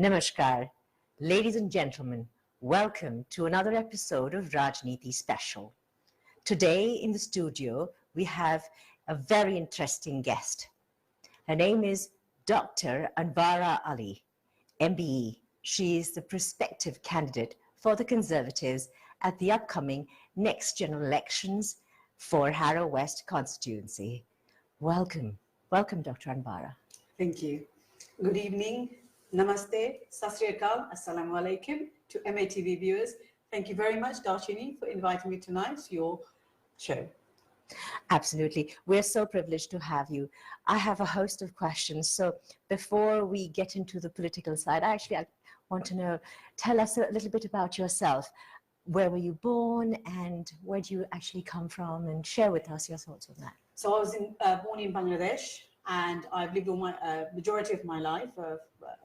Namaskar, ladies and gentlemen, welcome to another episode of Rajneeti Special. Today in the studio, we have a very interesting guest. Her name is Dr. Anwara Ali MBE. She is the prospective candidate for the Conservatives at the upcoming next general elections for Harrow West constituency. Welcome, Dr. Anwara. Thank you. Good evening. Namaste, Sat Sri Akal, Assalamu Alaikum to MATV viewers. Thank you very much, Darshini, for inviting me tonight to your show. Absolutely. We're so privileged to have you. I have a host of questions. So before we get into the political side, I want to know, tell us a little bit about yourself. Where were you born and where do you actually come from, and share with us your thoughts on that. So I was born in Bangladesh, and I've lived all my majority of my life,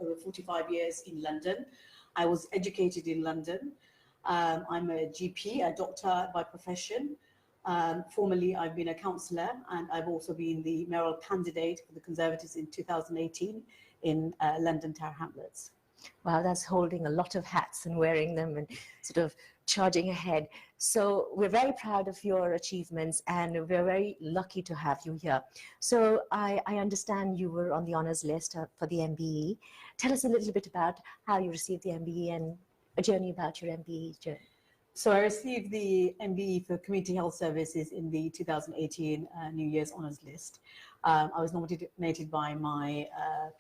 over 45 years in London. I was educated in London. I'm a GP, a doctor by profession. Formerly, I've been a councillor, and I've also been the mayoral candidate for the Conservatives in 2018 in London Tower Hamlets. Wow, that's holding a lot of hats and wearing them and sort of charging ahead. So we're very proud of your achievements, and we're very lucky to have you here. So I understand you were on the honours list for the MBE. Tell us a little bit about how you received the MBE and a journey about your MBE journey. So I received the MBE for Community Health Services in the 2018 New Year's Honours List. I was nominated by my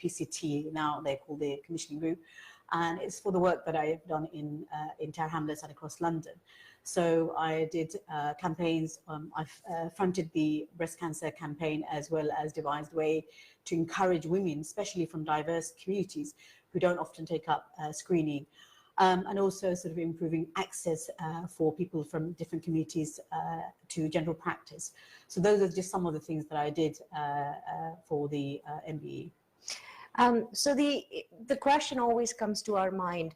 PCT, now they call the commissioning group, and it's for the work that I have done in Tower Hamlets and across London. So I did campaigns. I've fronted the breast cancer campaign, as well as devised a way to encourage women, especially from diverse communities who don't often take up screening. And also sort of improving access for people from different communities to general practice. So those are just some of the things that I did for the MBE. So the question always comes to our mind,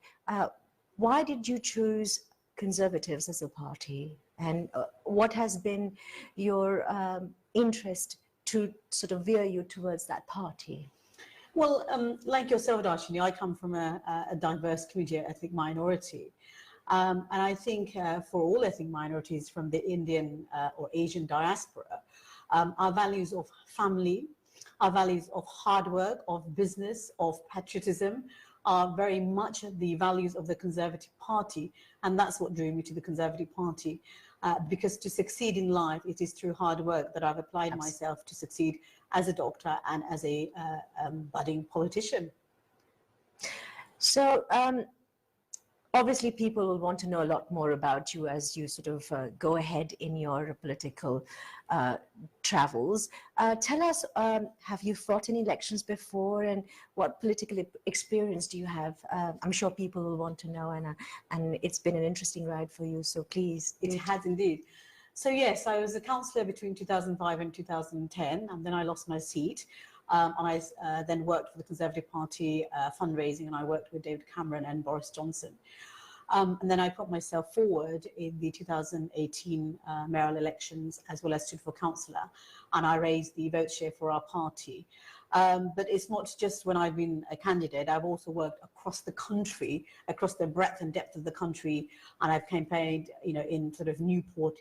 why did you choose Conservatives as a party? And what has been your interest to sort of veer you towards that party? Well, like yourself, Darshini, I come from a diverse community, ethnic minority. And I think for all ethnic minorities from the Indian or Asian diaspora, our values of family, our values of hard work, of business, of patriotism are very much the values of the Conservative Party. And that's what drew me to the Conservative Party. Because to succeed in life, it is through hard work that I've applied myself to succeed as a doctor and as a budding politician. So obviously people will want to know a lot more about you as you sort of go ahead in your political travels. Tell us, have you fought in elections before, and what political experience do you have? I'm sure people will want to know, and it's been an interesting ride for you, so please. It has indeed. So yes, I was a councillor between 2005 and 2010, and then I lost my seat. And I then worked for the Conservative Party fundraising, and I worked with David Cameron and Boris Johnson. And then I put myself forward in the 2018 mayoral elections, as well as stood for councillor, and I raised the vote share for our party. But it's not just when I've been a candidate. I've also worked across the country, across the breadth and depth of the country, and I've campaigned, in sort of Newport,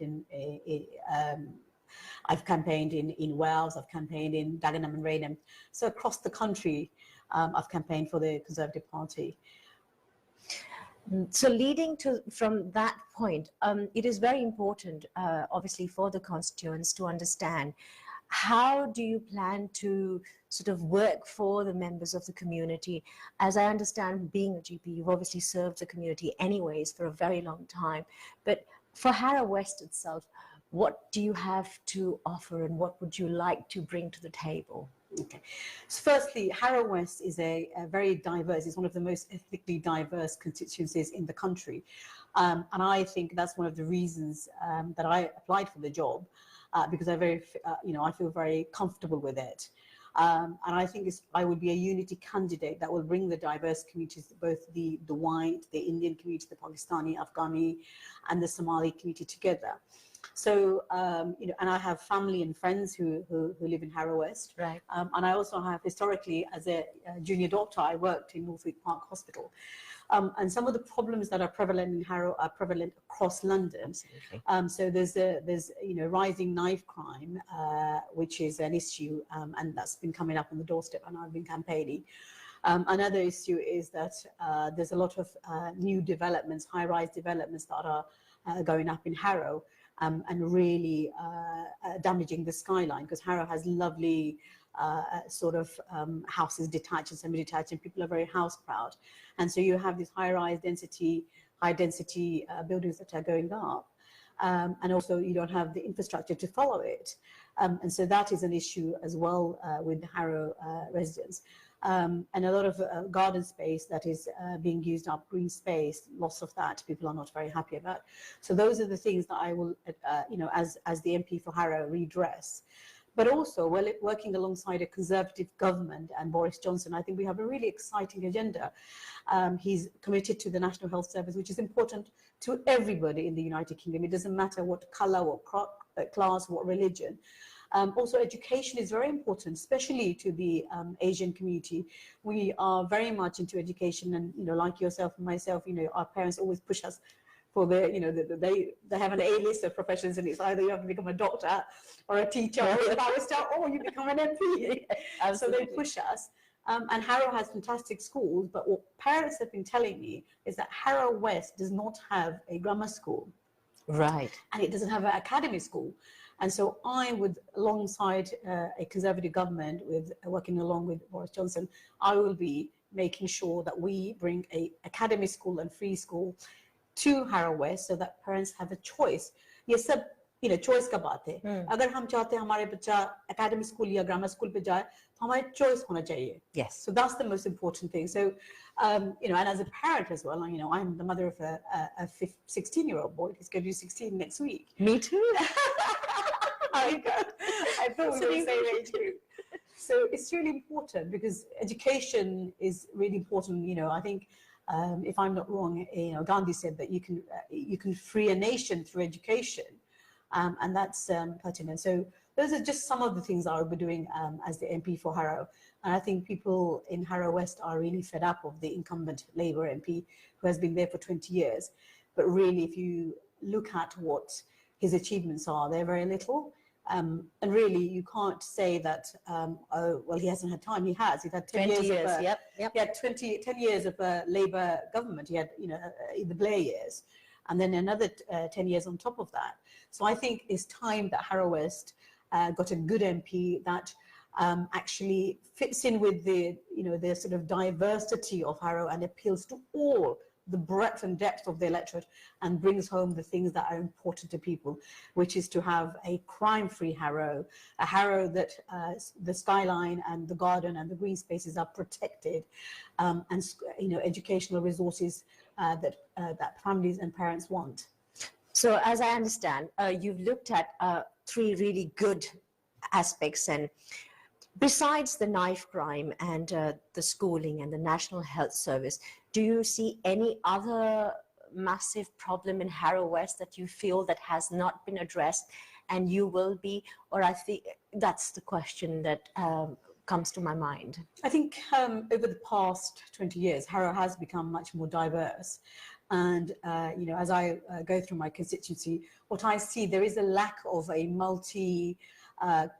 I've campaigned in Wales, I've campaigned in Dagenham and Raynham. So across the country, I've campaigned for the Conservative Party. So leading from that point, it is very important, obviously, for the constituents to understand, how do you plan to sort of work for the members of the community? As I understand, being a GP, you've obviously served the community anyways for a very long time. But for Harrow West itself, what do you have to offer, and what would you like to bring to the table? Okay. So firstly, Harrow West is a very diverse, it's one of the most ethnically diverse constituencies in the country. And I think that's one of the reasons that I applied for the job, because I feel very comfortable with it. And I think I would be a unity candidate that will bring the diverse communities, both the white, the Indian community, the Pakistani, Afghani, and the Somali community together. So, and I have family and friends who live in Harrow West. Right. And I also have historically, as a junior doctor, I worked in Northwick Park Hospital. And some of the problems that are prevalent in Harrow are prevalent across London. Absolutely. So there's rising knife crime, which is an issue, and that's been coming up on the doorstep, and I've been campaigning. Another issue is that there's a lot of new developments, high-rise developments that are going up in Harrow, and really damaging the skyline, because Harrow has lovely houses, detached and semi-detached, and people are very house proud. And so you have these high density buildings that are going up. And also you don't have the infrastructure to follow it. And so that is an issue as well with the Harrow residents. And a lot of garden space that is being used up, green space, loss of that, people are not very happy about. So those are the things that I will, as the MP for Harrow, redress. But also, working alongside a Conservative government and Boris Johnson, I think we have a really exciting agenda. He's committed to the National Health Service, which is important to everybody in the United Kingdom. It doesn't matter what colour, what class, what religion. Also, education is very important, especially to the Asian community. We are very much into education, and like yourself and myself, our parents always push us for they have an A list of professions, and it's either you have to become a doctor or a teacher or a barrister, or you become an MP. So they push us. And Harrow has fantastic schools, but what parents have been telling me is that Harrow West does not have a grammar school. Right. And it doesn't have an academy school. And so I would, alongside a Conservative government, working along with Boris Johnson, I will be making sure that we bring a academy school and free school to Harrow West, so that parents have a choice. ये सब choice का बात है. अगर हम चाहते हैं हमारे बच्चा academy school या grammar school पे जाए, तो हमारे choice होना चाहिए. Yes. So that's the most important thing. So, and as a parent as well, I'm the mother of a 16-year-old boy. He's going to be 16 next week. Me too. I thought we were the same age group. So it's really important, because education is really important. I think, if I'm not wrong, Gandhi said that you can free a nation through education, and that's pertinent. So those are just some of the things I will be doing as the MP for Harrow. And I think people in Harrow West are really fed up of the incumbent Labour MP, who has been there for 20 years. But really, if you look at what his achievements are, they're very little. And really, you can't say that, oh, well, he hasn't had time. He has. He's had 10 years. Yep. He had 10 years of a Labour government. He had, the Blair years, and then another 10 years on top of that. So I think it's time that Harrow West got a good MP that actually fits in with the sort of diversity of Harrow and appeals to all the breadth and depth of the electorate, and brings home the things that are important to people, which is to have a crime-free Harrow, a Harrow that the skyline and the garden and the green spaces are protected, and educational resources that families and parents want. So, as I understand, you've looked at 3 really good aspects, and besides the knife crime and the schooling and the National Health Service, do you see any other massive problem in Harrow West that you feel that has not been addressed and you will be? Or I think that's the question that comes to my mind. I think over the past 20 years, Harrow has become much more diverse. And, as I go through my constituency, what I see, there is a lack of a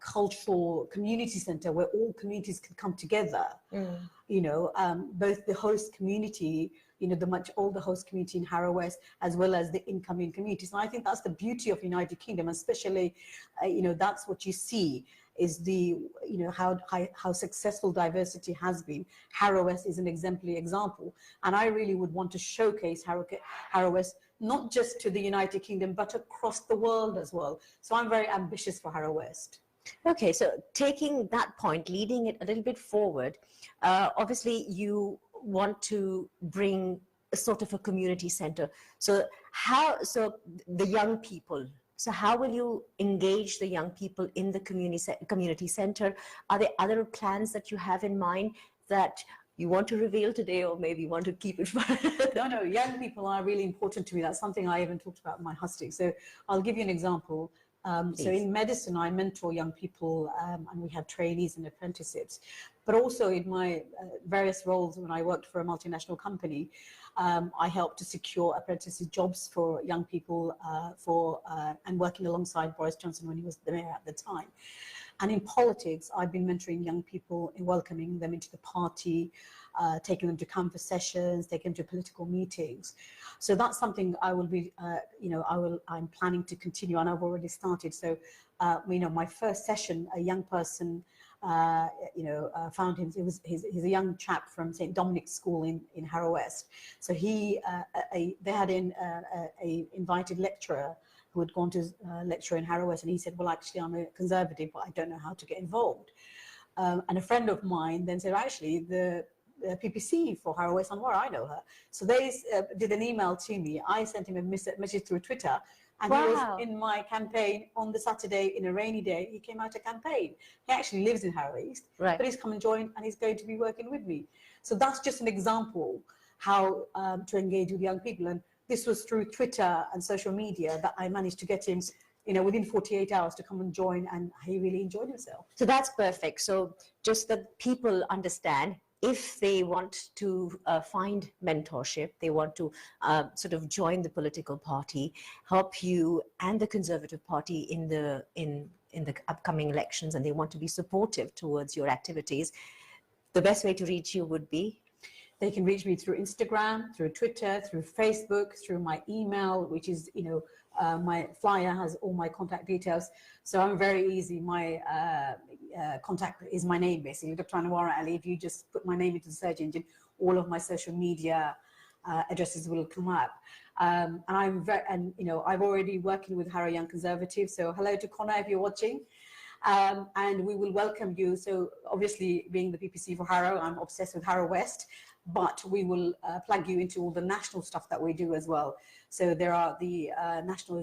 cultural community centre where all communities can come together. Both the host community, the much older host community in Harrow West, as well as the incoming communities. And I think that's the beauty of United Kingdom, especially, that's what you see is the, how successful diversity has been. Harrow West is an exemplary example. And I really would want to showcase Harrow West, not just to the United Kingdom, but across the world as well. So I'm very ambitious for Harrow West. Okay, so taking that point, leading it a little bit forward, obviously you want to bring a sort of a community center. So the young people, so how will you engage the young people in the community center? Are there other plans that you have in mind that you want to reveal today, or maybe you want to keep it for No, young people are really important to me. That's something I even talked about in my husting. So I'll give you an example. So in medicine, I mentor young people, and we have trainees and apprenticeships. But also in my various roles, when I worked for a multinational company, I helped to secure apprenticeship jobs for young people and working alongside Boris Johnson when he was the mayor at the time. And in politics, I've been mentoring young people in welcoming them into the party, taking them to campus sessions, taking them to political meetings. So that's something I will be, I'm planning to continue, and I've already started. So, my first session, a young person, found him. He's a young chap from St. Dominic's School in Harrow West. So they had a invited lecturer who had gone to lecture in Harrow West, and he said, well, actually, I'm a conservative, but I don't know how to get involved. And a friend of mine then said, actually, the PPC for Harrow West Anwara, I know her. So they did an email to me. I sent him a message through Twitter, and wow. He was in my campaign on the Saturday in a rainy day. He came out to campaign. He actually lives in Harrow East, right. But he's come and joined, and he's going to be working with me. So that's just an example how to engage with young people. And this was through Twitter and social media that I managed to get him, within 48 hours to come and join, and he really enjoyed himself. So that's perfect. So just that people understand, if they want to find mentorship, they want to sort of join the political party, help you and the Conservative Party in the upcoming elections, and they want to be supportive towards your activities, the best way to reach you would be? They can reach me through Instagram, through Twitter, through Facebook, through my email, which is, my flyer has all my contact details. So I'm very easy. My contact is my name, basically, Dr. Anwara Ali. If you just put my name into the search engine, all of my social media addresses will come up. And I've already working with Harrow Young Conservatives. So hello to Connor if you're watching. And we will welcome you. So obviously, being the PPC for Harrow, I'm obsessed with Harrow West, but we will plug you into all the national stuff that we do as well. So there are the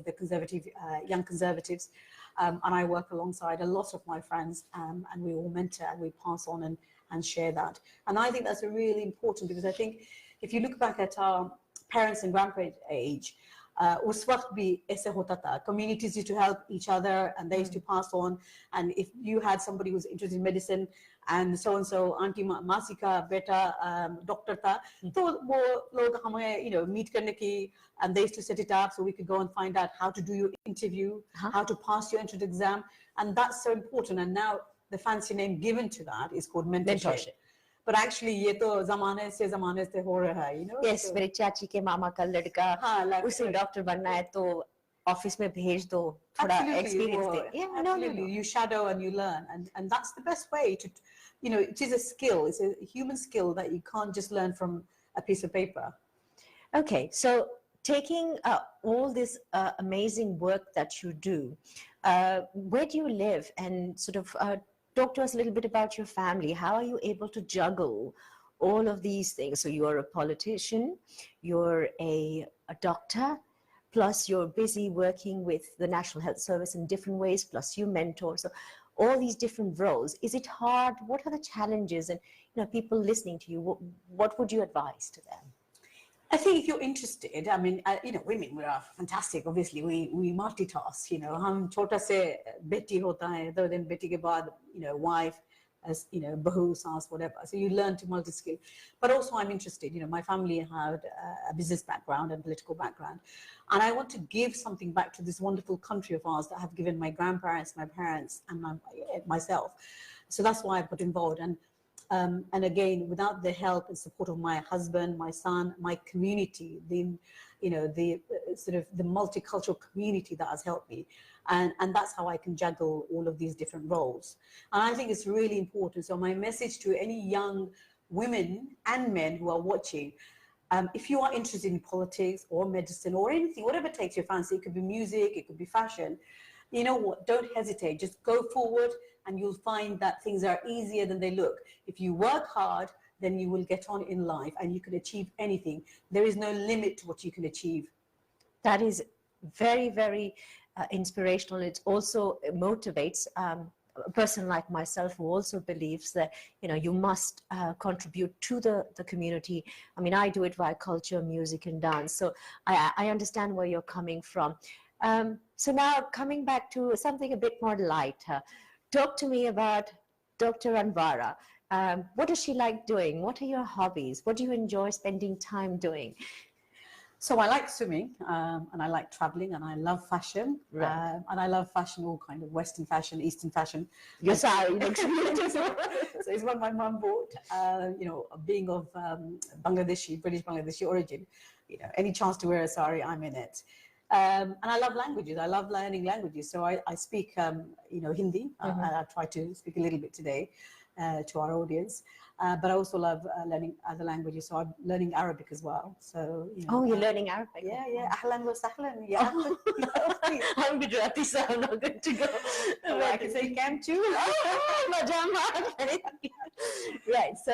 the Conservative, Young Conservatives, and I work alongside a lot of my friends, and we all mentor and we pass on and share that. And I think that's really important, because I think if you look back at our parents and grandparents' age, उस वक्त भी ऐसे होता था. Communities used to help each other, and they used to pass on. And if you had somebody who's interested in medicine, and so auntie मासी का बेटा doctor था, तो वो लोग हमें meet करने की, and they used to set it up so we could go and find out how to do your interview, how to pass your entrance exam, and that's so important. And now the fancy name given to that is called mentorship. But actually ये तो ज़माने से हो रहा है, Yes, मेरे चाची के मामा का लड़का उसे डॉक्टर बनना है तो ऑफिस में भेज दो, थोड़ा experience they. Yeah, absolutely. You shadow and you learn, and that's the best way to, it is a skill. It's a human skill that you can't just learn from a piece of paper. Okay, so taking all this amazing work that you do, where do you live, and sort of talk to us a little bit about your family. How are you able to juggle all of these things? So you're a politician, you're a doctor, plus you're busy working with the National Health Service in different ways, plus you mentor. So all these different roles. Is it hard? What are the challenges? And people listening to you, what would you advise to them? I think if you're interested, I mean, women, we are fantastic. Obviously, we multitask. हम छोटा से बेटी होता है, then बेटी के बाद, wife, as bahu, saas, whatever. So you learn to multi-skill. But also, I'm interested. My family had a business background and political background, and I want to give something back to this wonderful country of ours that have given my grandparents, my parents, and myself. So that's why I got involved. And again, without the help and support of my husband, my son, my community, the sort of the multicultural community that has helped me, and that's how I can juggle all of these different roles. And I think it's really important. So my message to any young women and men who are watching, if you are interested in politics or medicine or anything, whatever takes your fancy, it could be music, it could be fashion, you know what, don't hesitate, just go forward, and you'll find that things are easier than they look. If you work hard, then you will get on in life and you can achieve anything. There is no limit to what you can achieve. That is very, very inspirational. It also motivates a person like myself who also believes that, you must contribute to the community. I mean, I do it via culture, music, and dance. So I understand where you're coming from. So now coming back to something a bit more lighter, talk to me about Dr. Anwara. What does she like doing? What are your hobbies? What do you enjoy spending time doing? So I like swimming, and I like traveling, and I love fashion, Right. and I love fashion, all kind of Western fashion, Eastern fashion. Your sari looks beautiful. So it's what my mum bought. Being of British Bangladeshi origin, any chance to wear a sari, I'm in it. And I love languages. I love learning languages. So I speak, Hindi. And I try to speak a little bit today to our audience. But I also love learning other languages. So I'm learning Arabic as well. So Oh, you're learning Arabic. yeah. Ahlan wa sahlan. Yeah. I'm Gujarati, so I'm not going to go. I can say cam too. Right. So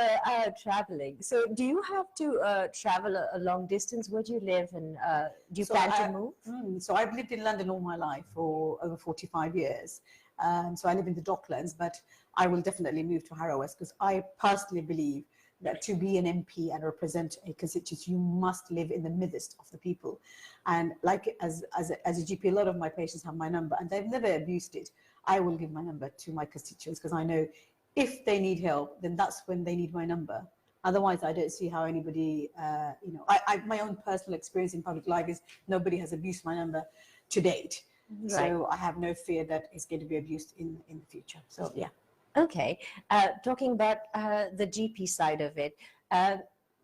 traveling. So do you have to travel a long distance? Where do you live, and do you plan to move? So I've lived in London all my life for over 45 years. So I live in the Docklands, but I will definitely move to Harrow West because I personally believe that to be an MP and represent a constituency, you must live in the midst of the people. And like as a GP, a lot of my patients have my number and they've never abused it. I will give my number to my constituents because I know if they need help, then that's when they need my number. Otherwise, I don't see how anybody, my own personal experience in public life is nobody has abused my number to date. Right. So I have no fear that it's going to be abused in the future. So, yeah. Okay. Talking about the GP side of it,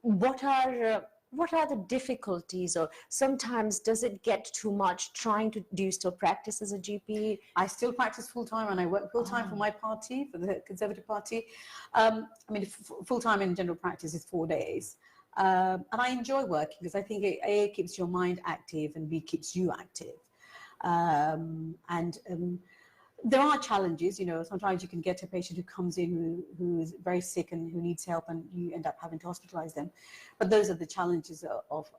what are the difficulties, or sometimes does it get too much do you still practice as a GP? I still practice full-time and I work full-time for my party, for the Conservative Party. Full-time in general practice is 4 days. And I enjoy working because I think A, keeps your mind active and B, keeps you active. There are challenges, sometimes you can get a patient who comes in who is very sick and who needs help and you end up having to hospitalize them. But those are the challenges of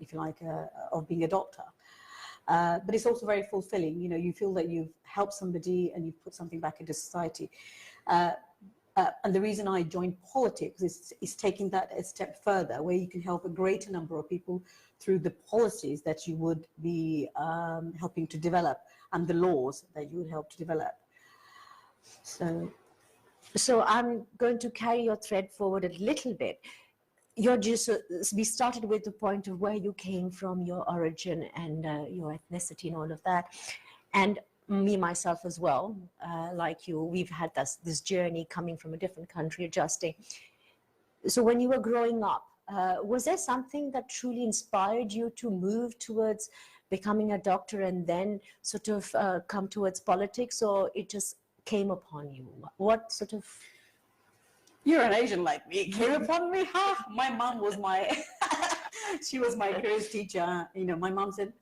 if you like, of being a doctor. But it's also very fulfilling. You feel that you've helped somebody and you've put something back into society. And the reason I joined politics is taking that a step further, where you can help a greater number of people through the policies that you would be helping to develop and the laws that you would help to develop. So I'm going to carry your thread forward a little bit. We started with the point of where you came from, your origin and your ethnicity and all of that. And me, myself as well, like you, we've had this journey coming from a different country, adjusting. So when you were growing up, was there something that truly inspired you to move towards becoming a doctor and then sort of come towards politics, or it just came upon you? What sort of... You're an Asian like me. It came upon me. My mom was she was my careers teacher. My mom said,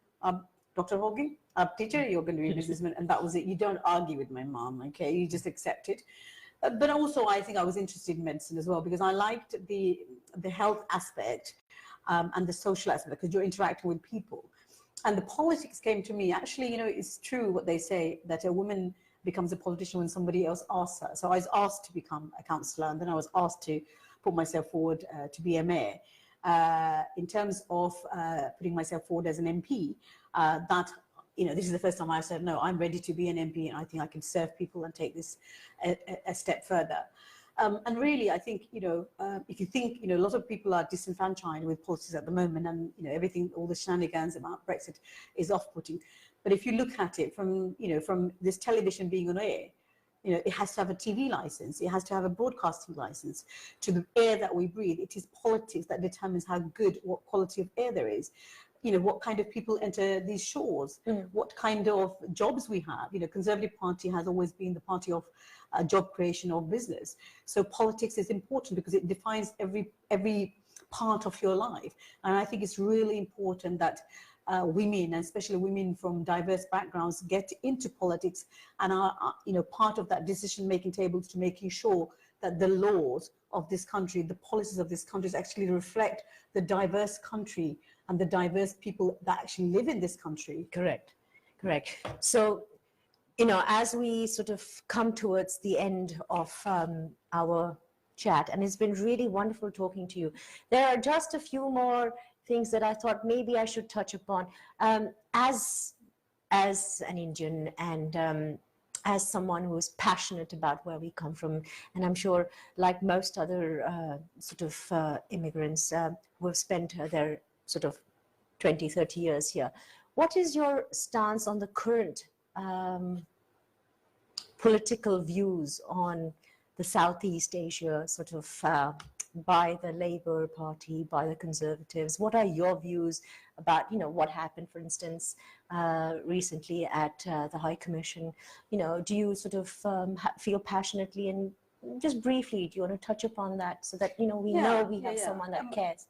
Dr. Hogan, teacher, you're going to be a businessman. And that was it. You don't argue with my mom, okay? You just accept it. But also, I think I was interested in medicine as well because I liked the health aspect and the social aspect because you're interacting with people. And the politics came to me. Actually, it's true what they say, that a woman becomes a politician when somebody else asks her. So I was asked to become a councillor, and then I was asked to put myself forward to be a mayor. In terms of putting myself forward as an MP, this is the first time I said, no, I'm ready to be an MP, and I think I can serve people and take this a step further. And really, I think, if you think, a lot of people are disenfranchised with politics at the moment, and, everything, all the shenanigans about Brexit is off-putting. But if you look at it from this television being on air, it has to have a TV license, it has to have a broadcasting license. To the air that we breathe, it is politics that determines how good, what quality of air there is. What kind of people enter these shores, what kind of jobs we have. Conservative Party has always been the party of job creation of business. So politics is important because it defines every part of your life. And I think it's really important that women, and especially women from diverse backgrounds, get into politics and are part of that decision-making tables to making sure that the laws of this country, the policies of this country actually reflect the diverse country and the diverse people that actually live in this country. Correct. So as we sort of come towards the end of our chat, and it's been really wonderful talking to you, there are just a few more things that I thought maybe I should touch upon. As an Indian and as someone who is passionate about where we come from, and I'm sure, like most other immigrants who have spent their sort of 20, 30 years here, what is your stance on the current political views on the Southeast Asia by the Labour Party, by the Conservatives? What are your views about, what happened, for instance, recently at the High Commission? Do you feel passionately, and just briefly, do you want to touch upon that so that, we have someone that cares?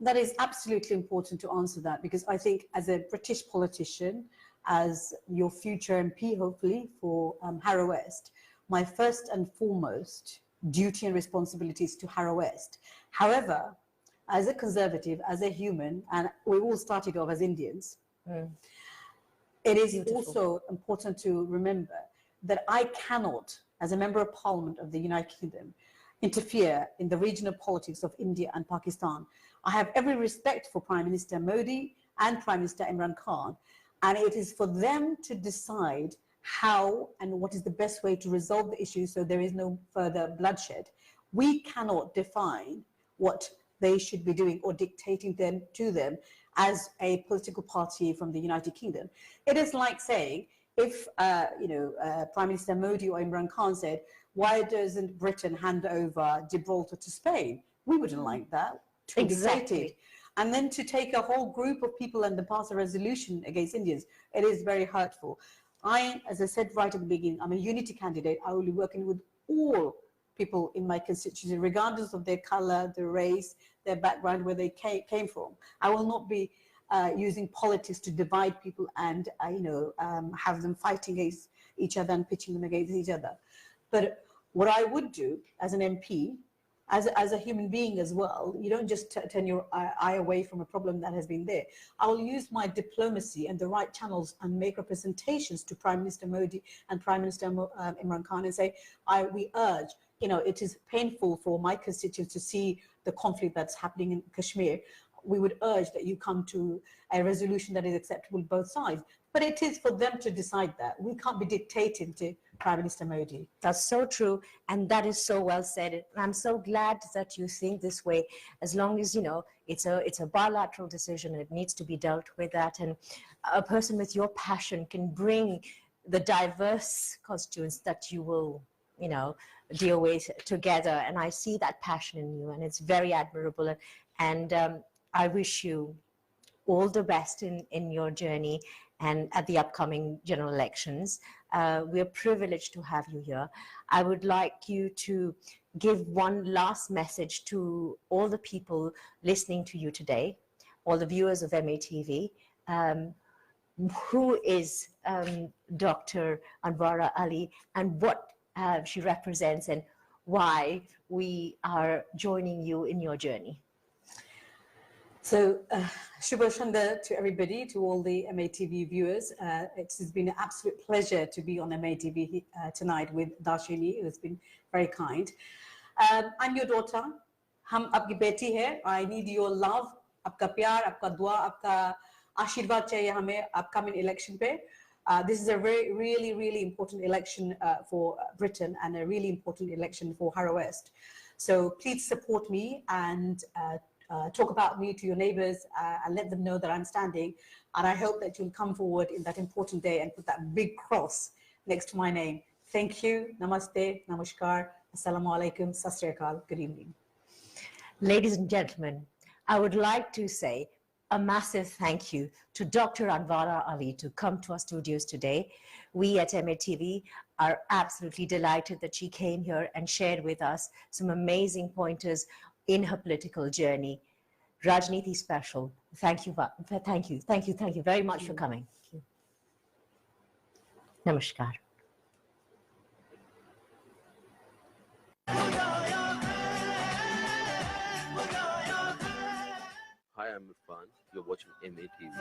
That is absolutely important to answer that, because I think as a British politician, as your future MP, hopefully, for Harrow West, my first and foremost duty and responsibility is to Harrow West. However, as a Conservative, as a human, and we all started off as Indians, it is also important to remember that I cannot, as a Member of Parliament of the United Kingdom, interfere in the regional politics of India and Pakistan. I have every respect for Prime Minister Modi and Prime Minister Imran Khan, and it is for them to decide how and what is the best way to resolve the issue so there is no further bloodshed. We cannot define what they should be doing or dictating to them as a political party from the United Kingdom. It is like saying, if Prime Minister Modi or Imran Khan said, why doesn't Britain hand over Gibraltar to Spain? We wouldn't like that. Exactly. And then to take a whole group of people and then pass a resolution against Indians, it is very hurtful. As I said right at the beginning, I'm a unity candidate. I will be working with all people in my constituency, regardless of their color, their race, their background, where they came from. I will not be using politics to divide people and have them fighting against each other and pitching them against each other. But what I would do as an MP, as a human being as well, you don't just turn your eye away from a problem that has been there. I will use my diplomacy and the right channels and make representations to Prime Minister Modi and Prime Minister Imran Khan and say, we urge, it is painful for my constituents to see the conflict that's happening in Kashmir. We would urge that you come to a resolution that is acceptable to both sides. But it is for them to decide that. We can't be dictating to Prime Minister Modi. That's so true, and that is so well said. And I'm so glad that you think this way. As long as it's a bilateral decision, and it needs to be dealt with that. And a person with your passion can bring the diverse constituents that you will, deal with together. And I see that passion in you, and it's very admirable. And I wish you all the best in your journey and at the upcoming general elections. We're privileged to have you here. I would like you to give one last message to all the people listening to you today, all the viewers of MATV. Who is Dr. Anwara Ali, and what she represents, and why we are joining you in your journey? So, Shubha Shanda to everybody, to all the MATV viewers. It has been an absolute pleasure to be on MATV tonight with Darshini, who has been very kind. I'm your daughter. Hum aapki beti hai. I need your love, aapka pyar, aapka dua, aapka ashirwad chahiye hame upcoming election pe. This is a really, really important election for Britain, and a really important election for Harrow West. So please support me and talk about me to your neighbours and let them know that I'm standing. And I hope that you'll come forward in that important day and put that big cross next to my name. Thank you. Namaste. Namaskar. Assalamu alaikum. Sat Sri Akal. Good evening. Ladies and gentlemen, I would like to say a massive thank you to Dr. Anwara Ali to come to our studios today. We at MATV are absolutely delighted that she came here and shared with us some amazing pointers in her political journey. Rajneeti Special, thank you very much for coming. Namaskar. Hi, I'm Irfan. You're watching MATV.